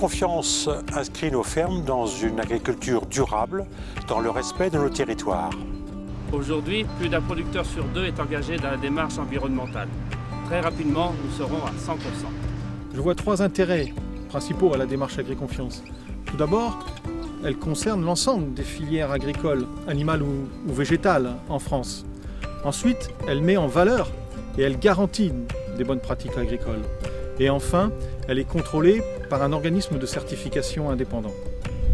Agriconfiance inscrit nos fermes dans une agriculture durable, dans le respect de nos territoires. Aujourd'hui, plus d'un producteur sur deux est engagé dans la démarche environnementale. Très rapidement, nous serons à 100%. Je vois trois intérêts principaux à la démarche Agriconfiance. Tout d'abord, elle concerne l'ensemble des filières agricoles, animales ou végétales en France. Ensuite, elle met en valeur et elle garantit des bonnes pratiques agricoles. Et enfin, elle est contrôlée par un organisme de certification indépendant.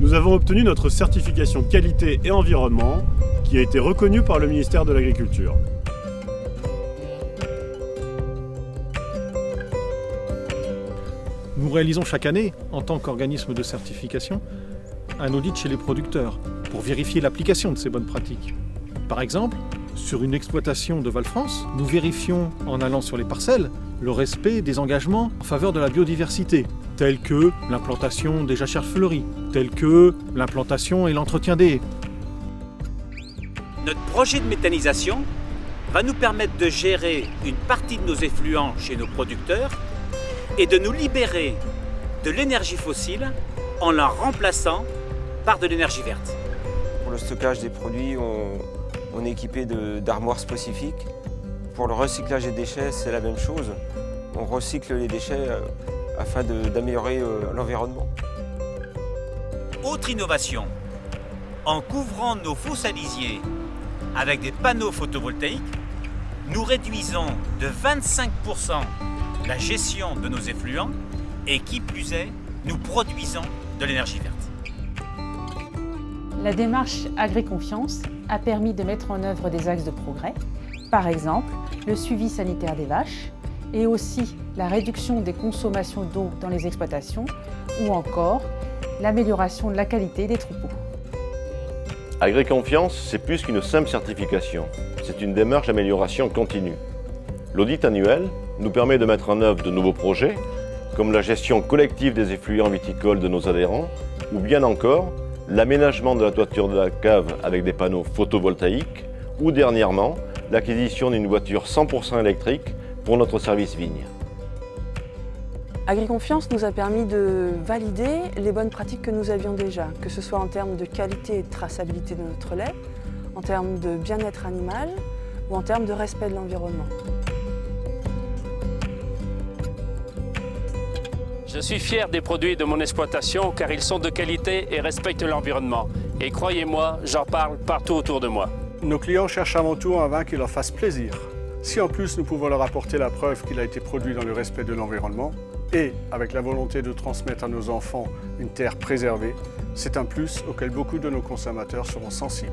Nous avons obtenu notre certification qualité et environnement qui a été reconnue par le ministère de l'Agriculture. Nous réalisons chaque année, en tant qu'organisme de certification, un audit chez les producteurs pour vérifier l'application de ces bonnes pratiques. Par exemple, sur une exploitation de Val-France, nous vérifions, en allant sur les parcelles, le respect des engagements en faveur de la biodiversité, tels que l'implantation des jachères fleuries, tels que l'implantation et l'entretien des haies. Notre projet de méthanisation va nous permettre de gérer une partie de nos effluents chez nos producteurs et de nous libérer de l'énergie fossile en la remplaçant par de l'énergie verte. Pour le stockage des produits, on est équipé d'armoires spécifiques. Pour le recyclage des déchets, c'est la même chose. On recycle les déchets afin d'améliorer l'environnement. Autre innovation, en couvrant nos fosses à lisier avec des panneaux photovoltaïques, nous réduisons de 25% la gestion de nos effluents et qui plus est, nous produisons de l'énergie verte. La démarche Agriconfiance a permis de mettre en œuvre des axes de progrès, par exemple le suivi sanitaire des vaches et aussi la réduction des consommations d'eau dans les exploitations ou encore l'amélioration de la qualité des troupeaux. Agriconfiance, c'est plus qu'une simple certification, c'est une démarche d'amélioration continue. L'audit annuel nous permet de mettre en œuvre de nouveaux projets, comme la gestion collective des effluents viticoles de nos adhérents, ou bien encore l'aménagement de la toiture de la cave avec des panneaux photovoltaïques, ou dernièrement, l'acquisition d'une voiture 100% électrique pour notre service vigne. Agriconfiance nous a permis de valider les bonnes pratiques que nous avions déjà, que ce soit en termes de qualité et de traçabilité de notre lait, en termes de bien-être animal ou en termes de respect de l'environnement. Je suis fier des produits de mon exploitation car ils sont de qualité et respectent l'environnement. Et croyez-moi, j'en parle partout autour de moi. Nos clients cherchent avant tout un vin qui leur fasse plaisir. Si en plus nous pouvons leur apporter la preuve qu'il a été produit dans le respect de l'environnement et avec la volonté de transmettre à nos enfants une terre préservée, c'est un plus auquel beaucoup de nos consommateurs seront sensibles.